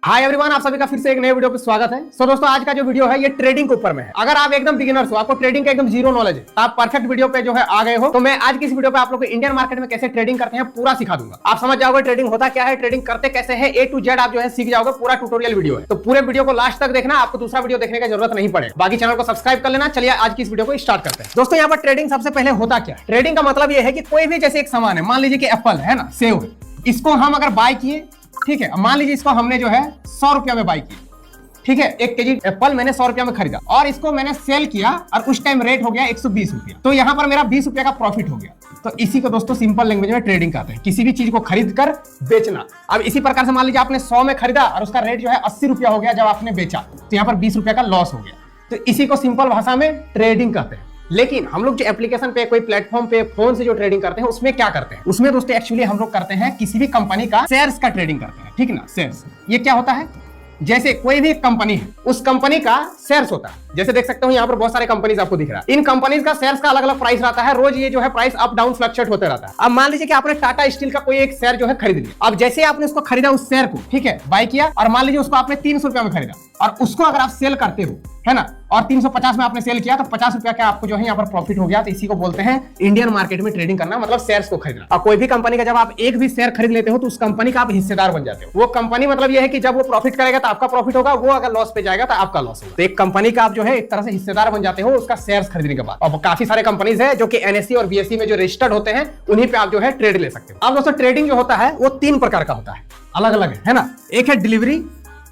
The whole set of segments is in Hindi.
हाय एवरीवन, आप सभी का फिर से एक नए वीडियो पे स्वागत है। दोस्तों आज का जो वीडियो है ये ट्रेडिंग के ऊपर में है। अगर आप एकदम बिगिनर्स हो, आपको ट्रेडिंग का एकदम जीरो नॉलेज है, तो आप परफेक्ट वीडियो पे जो है आ गए हो। तो मैं आज की इस वीडियो पे आप लोग को इंडियन मार्केट में कैसे ट्रेडिंग करते हैं पूरा सिखा दूंगा। आप समझ जाओगे ट्रेडिंग होता क्या है, ट्रेडिंग करते कैसे है, ए टू जेड आप जो है सीख जाओगे। पूरा ट्यूटोरियल वीडियो है, तो पूरे वीडियो को लास्ट तक देखना, आपको दूसरा वीडियो देखने की जरूरत नहीं पड़े। बाकी चैनल को सब्सक्राइब कर लेना। चलिए आज की इस वीडियो को स्टार्ट करते हैं। दोस्तों यहाँ पर ट्रेडिंग सबसे पहले होता क्या है, ट्रेडिंग का मतलब ये है कि कोई भी जैसे एक सामान है, मान लीजिए कि एप्पल है ना, सेव है, इसको हम अगर बाय किए, ठीक है, मान लीजिए इसको हमने जो है 100 रुपया में बाय किया, ठीक है, 1 केजी एप्पल मैंने 100 रुपया में खरीदा और इसको मैंने सेल किया और उस टाइम रेट हो गया 120 रुपया, तो यहाँ पर मेरा 20 रुपया का प्रॉफिट हो गया। तो इसी को दोस्तों सिंपल लैंग्वेज में ट्रेडिंग कहते हैं, किसी भी चीज को खरीद कर बेचना। अब इसी प्रकार से मान लीजिए आपने 100 में खरीदा और उसका रेट जो है 80 रुपया हो गया जब आपने बेचा, तो यहाँ पर 20 रुपया का लॉस हो गया। तो इसी को सिंपल भाषा में ट्रेडिंग कहते हैं। लेकिन हम लोग जो एप्लीकेशन पे, कोई प्लेटफॉर्म पे फोन से जो ट्रेडिंग करते हैं, उसमें क्या करते हैं, उसमें दोस्तों एक्चुअली हम लोग करते हैं किसी भी कंपनी का शेयर्स का ट्रेडिंग करते हैं, ठीक ना। शेयर्स ये क्या होता है, जैसे कोई भी कंपनी है, उस कंपनी का शेयर्स होता है। जैसे देख सकते हो यहाँ पर बहुत सारे कंपनीज आपको दिख रहा है। इन कंपनीज का शेयर्स का अलग अलग प्राइस रहता है, रोज ये जो है प्राइस अप डाउन फ्लक्चुएट होते रहता है। अब मान लीजिए कि आपने टाटा स्टील का कोई एक शेयर जो है खरीद लिया। अब जैसे आपने उसको खरीदा, उस शेयर को, ठीक है, बाय किया, और मान लीजिए उसको आपने 300 रुपया में खरीदा और उसको अगर आप सेल करते हो, है ना, और 350 में आपने सेल किया, तो 50 रुपया का आपको जो है यहाँ पर प्रॉफिट हो गया। तो इसी को बोलते हैं इंडियन मार्केट में ट्रेडिंग करना, मतलब शेयर्स को खरीदना। और कोई भी कंपनी का जब आप एक भी शेयर खरीद लेते हो तो उस कंपनी का आप हिस्सेदार बन जाते हो। वो कंपनी मतलब ये है कि जब वो प्रॉफिट करेगा तो आपका प्रॉफिट होगा, वो अगर लॉस पे जाएगा तो आपका लॉस होगा। तो एक कंपनी का आप जो है एक तरह से हिस्सेदार बन जाते हो उसका शेयर्स खरीदने के बाद। और काफी सारे कंपनीज है जो कि एनएससी और बीएसई में जो रजिस्टर्ड होते हैं, उन्हीं पे आप जो है ट्रेड ले सकते हो। अब दोस्तों ट्रेडिंग जो होता है वो 3 प्रकार का होता है, अलग अलग है ना। एक है डिलीवरी,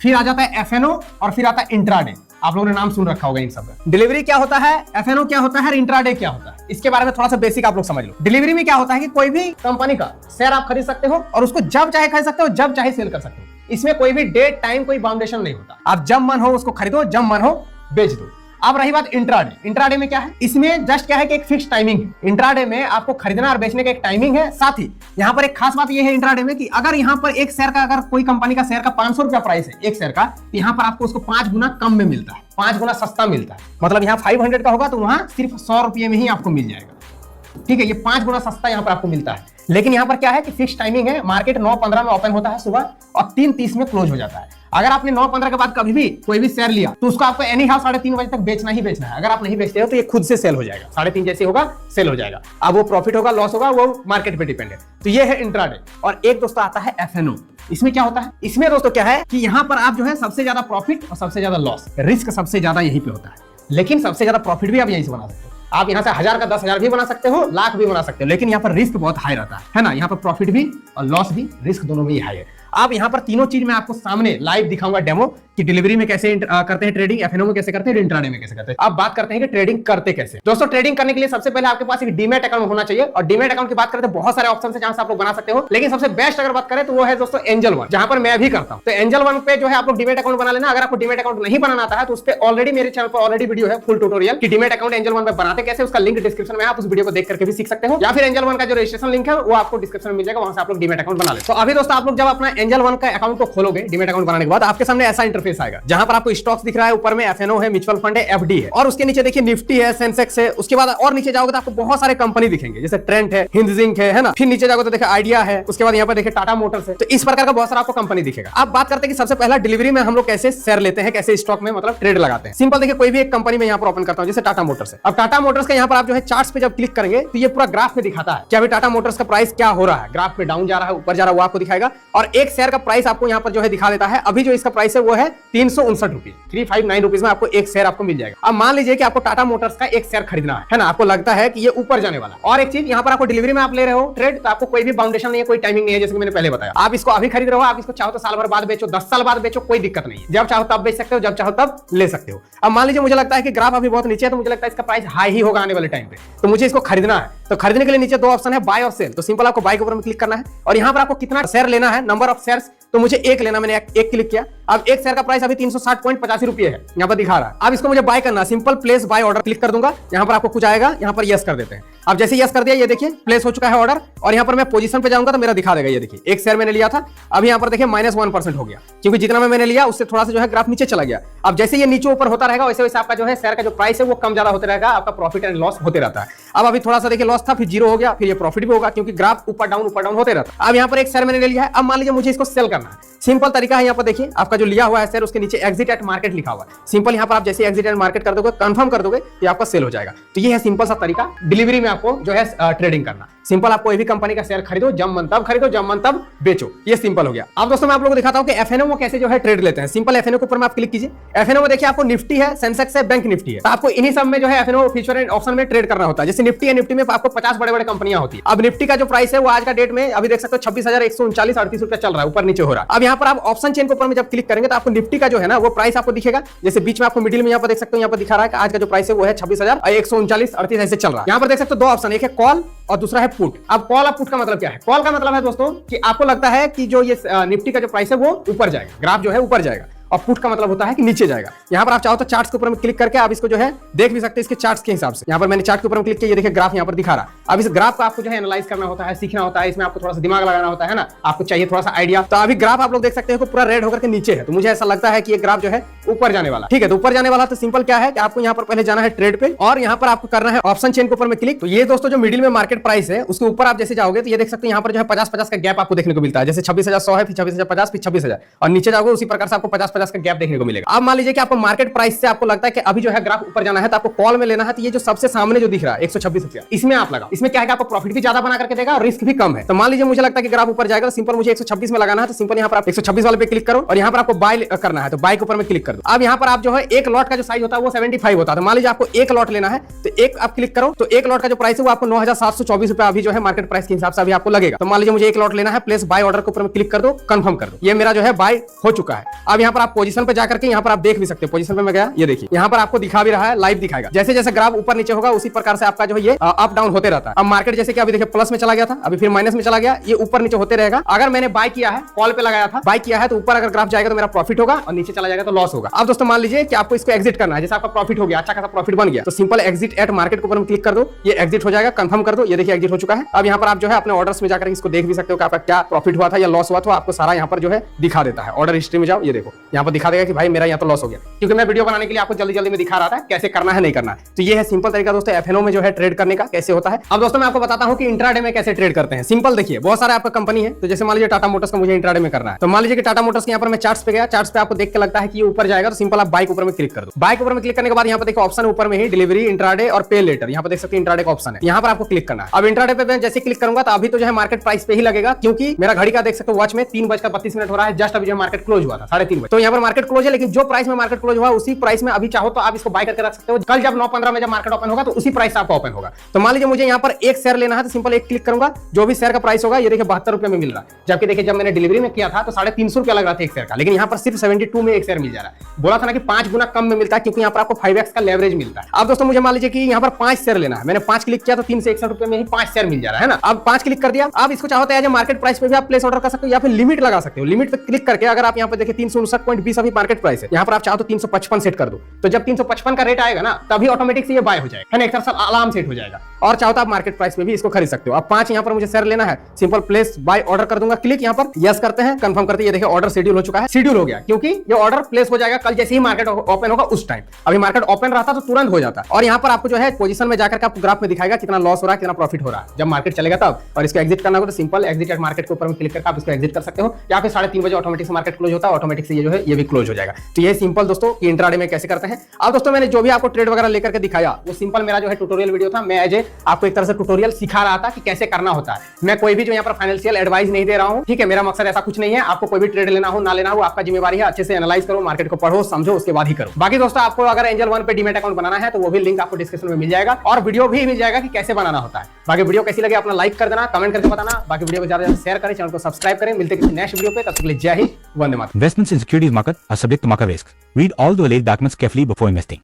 फिर आ जाता है एफएनओ, और फिर आता है इंट्राडे। आप लोगों ने नाम सुन रखा होगा इन सब का। डिलीवरी क्या होता है, एफएनओ क्या होता है, इंट्राडे क्या होता है, इसके बारे में थोड़ा सा बेसिक आप लोग समझ लो। डिलीवरी में क्या होता है कि कोई भी कंपनी का शेयर आप खरीद सकते हो और उसको जब चाहे खरीद सकते हो, जब चाहे सेल कर सकते हो। इसमें कोई भी डेट टाइम कोई बाउंडेशन नहीं होता। आप जब मन हो उसको खरीदो, जब मन हो बेच दो। अब रही बात इंट्राडे, इंट्राडे में क्या है, इसमें जस्ट क्या है कि एक फिक्स टाइमिंग है। इंट्राडे में आपको खरीदना और बेचने का एक टाइमिंग है। साथ ही यहाँ पर एक खास बात यह है इंट्राडे में कि अगर यहाँ पर एक शेयर का, अगर कोई कंपनी का शेयर का 500 रुपया प्राइस है एक शेयर का, तो यहाँ पर आपको उसको 5 गुना कम में मिलता है, 5 गुना सस्ता मिलता है। मतलब यहाँ 500 का होगा तो वहां सिर्फ 100 रुपये में ही आपको मिल जाएगा, ठीक है। ये 5 गुना सस्ता यहाँ पर आपको मिलता है। लेकिन यहाँ पर क्या है कि फिक्स टाइमिंग है, मार्केट 9:15 में ओपन होता है सुबह और 3:30 में क्लोज हो जाता है। अगर आपने 9:15 के बाद कभी भी कोई भी शेयर लिया तो उसको आपको एनी हाउ 3:30 बजे तक बेचना ही बेचना है। अगर आप नहीं बेचते हो तो ये खुद से सेल हो जाएगा, 3:30 जैसे होगा सेल हो जाएगा। अब वो प्रॉफिट होगा लॉस होगा वो मार्केट पे डिपेंड है। तो ये है इंट्राडे। और एक दोस्तों आता है एफएनओ। इसमें क्या होता है, इसमें दोस्तों क्या है कि यहाँ पर आप जो है सबसे ज्यादा प्रॉफिट और सबसे ज्यादा लॉस, रिस्क सबसे ज्यादा यहीं पे होता है, लेकिन सबसे ज्यादा प्रॉफिट भी आप यहीं से बना सकते हो। आप यहाँ से 1000 का 10,000 भी बना सकते हो, लाख भी बना सकते हो, लेकिन यहाँ पर रिस्क बहुत हाई रहता है ना। यहाँ पर प्रॉफिट भी और लॉस भी, रिस्क दोनों में ही हाई है। अब यहाँ पर तीनों चीज मैं आपको सामने लाइव दिखाऊंगा डेमो कि डिलीवरी में कैसे करते हैं ट्रेडिंग, एफएनओ में कैसे करते हैं, इंट्राडे में कैसे करते हैं। अब बात करते हैं कि ट्रेडिंग करते कैसे। दोस्तों ट्रेडिंग करने के लिए सबसे पहले आपके पास एक डीमैट अकाउंट होना चाहिए। और डीमैट अकाउंट की बात करें तो बहुत सारे ऑप्शन है जहां से आप लोग बना सकते हो, लेकिन सबसे बेस्ट अगर बात करें तो वो है दोस्तों एंजल वन, जहां पर मैं भी करता हूं। तो एंजल वन पे जो है आप लोग डीमैट अकाउंट बना लेना। अगर आपको डीमैट अकाउंट नहीं बनाना आता है तो उस पर ऑलरेडी मेरे चैनल पर ऑलरेडी वीडियो है, फुल ट्यूटोरियल कि डीमैट अकाउंट एंजल वन पे बनाते कैसे, उसका लिंक डिस्क्रिप्शन में, आप उस वीडियो को देख करके भी सीख सकते हो, या फिर एंजल वन का जो रजिस्ट्रेशन लिंक है वो आपको डिस्क्रिप्शन में मिल जाएगा, वहां से आप लोग डीमैट अकाउंट बना ले। तो अभी दोस्तों आप लोग जब अपना एंजल वन का अकाउंट को खोलोगे डीमैट अकाउंट बनाने के बाद, आपके सामने ऐसा इंटरफेस आएगा जहां पर आपको स्टॉक्स दिख रहा है, ऊपर में एफएनओ है, म्यूचुअल फंड है, एफडी है, और उसके नीचे देखिए निफ्टी है, सेंसेक्स है। उसके बाद और नीचे जाओगे तो आपको बहुत सारे कंपनी दिखेंगे, जैसे ट्रेंड है, हिंदजिंक है ना। फिर नीचे जाओगे तो देखिए आइडिया है, उसके बाद यहाँ पर देखिए टाटा मोटर्स है। तो इस प्रकार का बहुत सारा आपको कंपनी दिखेगा। अब बात करते हैं कि सबसे पहला डिलीवरी में हम लोग कैसे शेयर लेते हैं, कैसे स्टॉक में मतलब ट्रेड लगाते हैं। सिंपल देखिए, कोई भी एक कंपनी में यहाँ पर ओपन करता हूँ, जैसे टाटा मोटर्स है। अब टाटा मोटर्स का यहाँ पर आप जो है चार्ट्स पे जब क्लिक करेंगे तो ये पूरा ग्राफ में दिखाता है कि अभी टाटा मोटर्स का प्राइस क्या हो रहा है, ग्राफ में डाउन जा रहा है, ऊपर जा रहा है, वो आपको दिखाएगा। और एक शेयर का प्राइस आपको यहाँ पर जो है दिखा देता है। अभी जो इसका प्राइस है वो है 359 रुपये, 359 रुपीज में आपको एक शेयर आपको मिल जाएगा। अब मान लीजिए कि आपको टाटा मोटर्स का एक शेयर खरीदना है ना, आपको लगता है कि ये ऊपर जाने वाला। और एक चीज यहाँ पर आपको डिलीवरी में आप ले रहे हो ट्रेड, तो आपको कोई भी बाउंडेशन नहीं है, कोई टाइमिंग नहीं है, जैसे कि मैंने पहले बताया। आप इसको अभी खरीद रहे हो, आप इसको चाहो तो साल भर बाद बेचो, 10 साल बाद बेचो, कोई दिक्कत नहीं है। जब चाहो तब बेच सकते हो, जब चाहो तब ले सकते हो। अब मान लीजिए मुझे लगता है कि ग्राफ अभी बहुत नीचे है, तो मुझे लगता है इसका प्राइस हाई ही होगा आने वाले टाइम पे, तो मुझे इसको खरीदना है। तो खरीदने के लिए नीचे 2 ऑप्शन है, बाय और सेल। तो सिंपल आपको बाय के ऊपर में क्लिक करना है और यहाँ पर आपको कितना शेयर लेना है, नंबर ऑफ शेयर्स, तो मुझे एक लेना, मैंने एक क्लिक किया। अब एक शेयर का प्राइस अभी 360.85 रुपये है, यहाँ पर दिखा रहा है। अब इसको मुझे बाय करना, simple place by order click कर दूंगा। यहाँ पर आपको कुछ आएगा, यहाँ पर यस कर देते हैं। अब जैसे यस कर दिया, ये देखिए प्लेस हो चुका है ऑर्डर। और यहाँ पर मैं पोजीशन पे जाऊंगा तो मेरा दिखा देगा, ये देखिए एक शेयर मैंने लिया था, अब यहाँ पर देखिए -1% हो गया, क्योंकि जितना मैंने लिया उससे थोड़ा सा जो है ग्राफ नीचे चला गया। अब जैसे ये नीचे ऊपर होता रहेगा वैसे वैसे आपका जो है शेयर का जो प्राइस है वो कम ज्यादा होता रहेगा, आपका प्रॉफिट एंड लॉस होते रहता है। अब अभी थोड़ा सा देखिए लॉस था, फिर 0 हो गया, फिर ये प्रॉफिट भी होगा, क्योंकि ग्राफ ऊपर डाउन होते रहता है। अब यहाँ पर एक शेयर मैंने ले लिया है। अब मान लीजिए मुझे इसको सेल करना है, सिंपल तरीका है। यहाँ पर देखिए आपका आपका जो लिया हुआ है शेयर उसके नीचे एग्जिट एट मार्केट लिखा हुआ है। सिंपल यहाँ पर आप जैसे एग्जिट एट मार्केट कर दोगे, कंफर्म कर दोगे, ये आपका सेल हो जाएगा। तो ये है सिंपल सा तरीका डिलीवरी में आपको जो है ट्रेडिंग करना। सिंपल आप कोई भी कंपनी का शेयर खरीदो, जब मन तब खरीदो, जब मन तब बेचो, ये सिंपल हो गया। अब दोस्तों मैं आप लोगों को दिखाता हूं कि एफएनओ में कैसे जो है ट्रेड लेते हैं। सिंपल एफएनओ के ऊपर में आप क्लिक कीजिए। एफएनओ में देखिए आपको निफ्टी है, सेंसेक्स है, बैंक निफ्टी है। तो आपको इन्हीं सब में जो है एफएनओ फ्यूचर एंड ऑप्शन में ट्रेड करना होता है। जैसे निफ्टी है, निफ्टी में आपको 50 बड़े बड़े कंपनियां होती है। अब निफ्टी का जो प्राइस है वो आज का डेट में अभी देख सकते हो 26,139.38 रुपया चल रहा है, ऊपर नीचे हो रहा है। अब यहाँ पर आप ऑप्शन चेन के ऊपर में जब क्लिक करेंगे तो आपको निफ्टी का जो है ना वो प्राइस आपको दिखेगा। जैसे बीच में आपको मिडिल में यहाँ पर देख सकते हो, यहाँ पर दिखा रहा है कि आज का जो प्राइस है वो है 26,139.38 ऐसे चल रहा है। यहाँ पर देख सकते हो दो ऑप्शन, एक है कॉल और दूसरा है पुट। अब कॉल और पुट का मतलब क्या है? कॉल का मतलब है दोस्तों कि आपको लगता है कि जो ये निफ्टी का जो प्राइस है वो ऊपर जाएगा, ग्राफ जो है ऊपर जाएगा, और पुट का मतलब होता है कि नीचे जाएगा। यहाँ पर आप चाहो तो चार्ट्स के ऊपर में क्लिक करके आप इसको जो है देख भी सकते हैं इसके चार्ट्स के हिसाब से। यहाँ पर मैंने चार्ट के ऊपर में क्लिक किया, ये देखिए ग्राफ यहाँ पर दिखा रहा है। अब इस ग्राफ को आपको जो है एनालाइज करना होता है, सीखना होता है, इसमें आपको थोड़ा सा दिमाग लगाना होता है ना, आपको चाहिए थोड़ा सा आइडिया। तो अभी ग्राफ आप लोग देख सकते हैं पूरा रेड होकर के नीचे है, तो मुझे ऐसा लगता है कि ये ग्राफ जो है ऊपर जाने वाला। ठीक है, तो ऊपर जाने वाला। तो सिंपल क्या है कि आपको यहाँ पर पहले जाना है ट्रेड पे, और यहाँ पर आपको करना है ऑप्शन चेन के ऊपर में क्लिक। तो ये दोस्तों जो मिडिल में मार्केट प्राइस है उसके ऊपर आप जैसे जाओगे तो ये देख सकते हैं यहाँ पर जो है 50-50 का गैप आपको देखने को मिलता है। जैसे 26,100 है, फिर 26,050, फिर 26,000, और नीचे जाओगे उसी प्रकार से आपको 50-50 का गैप देखने को मिलेगा। अब मान लीजिए कि आपको मार्केट प्राइस से आपको लगता है कि अभी जो है ग्राफ ऊपर जाना है, तो आपको कॉल में लेना है। तो ये जो सबसे सामने जो दिख रहा है 126 रुपया, इसमें आप लगा। इसमें क्या है कि आपको प्रॉफिट भी ज्यादा बना करके देगा और रिस्क भी कम है। तो मान लीजिए मुझे लगता है कि ग्राफ ऊपर जाएगा, तो सिंपल मुझे 126 में लगाना है। तो सिंपल यहाँ पर आप 126 वाले पे क्लिक करो और यहाँ पर आपको बाय करना है, तो बाय के ऊपर में क्लिक कर दो। अब यहाँ पर आप जो है एक लॉट का जो साइज होता है वो 75 होता है। तो मान लीजिए आपको एक लॉट लेना है, तो एक आप क्लिक करो, तो एक लॉट का जो प्राइस है वो आपको 9,724 रुपया अभी जो है मार्केट प्राइस के हिसाब से अभी आपको लगेगा। तो मान लीजिए मुझे एक लॉट लेना है, प्लेस बाय ऑर्डर के ऊपर में क्लिक कर दो, कंफर्म कर दो, ये मेरा जो है बाय हो चुका है। अब यहाँ पर आप पोजीशन पे जाकर के यहाँ पर आप देख भी सकते हो। पोजीशन पे मैं गया, ये देखिए यहाँ पर आपको दिखा भी रहा है, लाइव दिखाएगा। जैसे जैसे ग्राफ ऊपर नीचे होगा उसी प्रकार से आपका जो है ये अप डाउन होते रहता है। अब मार्केट जैसे कि अभी देखिए प्लस में चला गया था, अभी फिर माइनस में चला गया, ये ऊपर नीचे होते रहेगा। अगर मैंने बाय किया है, कॉल पे लगाया था, बाय किया है, तो ऊपर अगर ग्राफ जाएगा तो मेरा प्रॉफिट होगा, और नीचे चला जाएगा तो लॉस होगा। अब दोस्तों मान लीजिए कि आपको इसको एग्जिट करना है। जैसे आपका प्रॉफिट हो गया, अच्छा खासा प्रॉफिट बन गया, तो सिंपल एग्जिट एट मार्केट के ऊपर क्लिक कर दो, ये एग्जिट हो जाएगा, कंफर्म कर दो, ये देखिए एग्जिट हो चुका है। अब यहाँ पर आप जो है अपने ऑर्डर्स में जाकर इसको देख भी सकते हो कि आपका क्या प्रॉफिट हुआ था या लॉस हुआ था, आपको सारा यहाँ पर जो है दिखा देता है। ऑर्डर हिस्ट्री में जाओ, ये देखो यहाँ पर दिखा देगा कि भाई मेरा यहाँ तो लॉस हो गया, क्योंकि मैं वीडियो बनाने के लिए आपको जल्दी जल्दी में दिखा रहा था कैसे करना है, नहीं करना है। तो ये है सिंपल तरीका दोस्तों एफएनओ में जो है ट्रेड करने का कैसे होता है। अब दोस्तों मैं आपको बताता हूँ कि इंट्राडे में कैसे ट्रेड करते हैं। सिंपल देखिए, बहुत सारे आपका कंपनी है, तो जैसे मान लीजिए टाटा मोटर्स का मुझे इंट्राडे में करना है, तो मान लीजिए कि टाटा मोटर्स के यहाँ पर मैं चार्ट्स पे गया, चार्ट्स पे आपको देख के लगता है कि ये ऊपर जाएगा, तो सिंपल आप बाय के ऊपर में क्लिक कर दो। बाय के ऊपर में क्लिक करने के बाद यहाँ पर देखो ऑप्शन ऊपर में ही डिलीवरी, इंट्राडे और पे लेटर, यहाँ पर देख सकते हैं इंट्राडे का ऑप्शन है, यहाँ पर आपको क्लिक करना है। अब इंट्राडे पे मैं जैसे क्लिक करूंगा तो अभी तो जो है मार्केट प्राइस पे ही लगेगा, क्योंकि मेरा घड़ी का देख सकते हो वॉच में 3:32 हो रहा है, जस्ट अभी जो मार्केट क्लोज हुआ था 3:30 बजे। तो यहाँ पर मार्केट क्लोज है, लेकिन जो प्राइस में मार्केट क्लोज हुआ उसी प्राइस में अभी चाहो तो आप इसको बाय करके रख सकते हो। कल जब 9:15 में जब मार्केट ओपन होगा तो उसी प्राइस से आपका ओपन होगा। तो मान लीजिए मुझे यहाँ पर एक शेयर लेना है, तो सिंपल एक क्लिक करूंगा, जो भी शेयर का प्राइस होगा ये देखिए 72 रुपए में मिल रहा है। जबकि देखिए जब मैंने डिलीवरी में किया था तो 350 रुपया लग रहा था एक शेयर का, लेकिन यहाँ पर सिर्फ 72 में एक शेयर मिल जा रहा है। बोला था ना कि 5 गुना कम में मिलता है, क्योंकि यहाँ पर आपको 5x का लेवरेज मिलता है। अब दोस्तों मुझे मान लीजिए कि यहाँ पर 5 शेयर लेना है, मैंने 5 क्लिक किया तो 361 रुपए में ही 5 शेयर मिल जा रहा है ना। अब 5 क्लिक कर दिया। अब इसको चाहो तो मार्केट प्राइस पे भी आप प्लेस ऑर्डर कर सकते हो, या फिर लिमिट लगा सकते हो। लिमिट पे क्लिक करके अगर आप यहाँ पे देखिए 359.20 अभी मार्केट प्राइस है, यहाँ पर आप चाहो तो 355 सेट कर दो, तो जब 355 का रेट आएगा ना तभी ऑटोमेटिक से ये बाय हो जाएगा, है ना, एक तरह से अलार्म सेट हो जाएगा। और चाहो तो आप मार्केट प्राइस में भी इसको खरीद सकते हो। अब 5 यहाँ पर मुझे शेयर लेना है, सिंपल प्लेस बाय ऑर्डर कर दूंगा, क्लिक यहाँ पर यस करते हैं, कंफर्म करते हैं, ये देखिए ऑर्डर शेड्यूल हो चुका है। शेड्यूल हो गया क्योंकि ये ऑर्डर प्लेस हो जाएगा कल जैसे ही मार्केट ओपन होगा उस टाइम। अभी मार्केट ओपन रहता तो तुरंत हो जाता, और यहाँ पर आपको जो है पोजीशन में जाकर आपको ग्राफ में दिखाएगा कितना लॉस हो रहा है, कितना प्रॉफिट हो रहा है जब मार्केट चलेगा तब। और इसको एग्जिट करना हो तो सिंपल एग्जिट एट मार्केट के ऊपर में क्लिक करके आप इसको एग्जिट कर सकते हो, या फिर 3:30 बजे ऑटोमेटिक से मार्केट क्लोज होता है, ऑटोमेटिक से ये जो है ये भी क्लोज हो जाएगा। तो ये सिंपल दोस्तों कि इंट्राडे में कैसे करते हैं। अब दोस्तों मैंने जो भी आपको ट्रेड वगैरह लेकर के दिखाया वो सिंपल मेरा जो है ट्यूटोरियल वीडियो था। मैं एज ए आपको एक तरह से ट्यूटोरियल सिखा रहा था कि कैसे करना होता है। मैं कोई भी जो यहाँ पर फाइनेंशियल एडवाइस नहीं दे रहा हूँ, ठीक है, मेरा मकसद ऐसा कुछ नहीं है। आपको कोई भी ट्रेड लेना हो ना लेना हो आपका जिम्मेवारी है, अच्छे से एनालाइज करो, मार्केट को पढ़ो, समझो, उसके बाद ही करो। बाकी दोस्तों आपको अगर एंजल वन पे डीमैट अकाउंट बनाना है तो वो भी लिंक आपको डिस्क्रिप्शन में मिल जाएगा, और वीडियो भी मिल जाएगा कि कैसे बनाना होता है। बाकी वीडियो कैसी लगे अपना लाइक कर देना, कमेंट करके बताना। बाकी वीडियो को ज्यादा शेयर करें, चैनल को सब्सक्राइब करें। मिलते हैं किसी नेक्स्ट वीडियो पे, तब तक के लिए जय Hind, Vande Mataram. Investments in securities market are subject to market risk. Read all the related documents carefully before investing.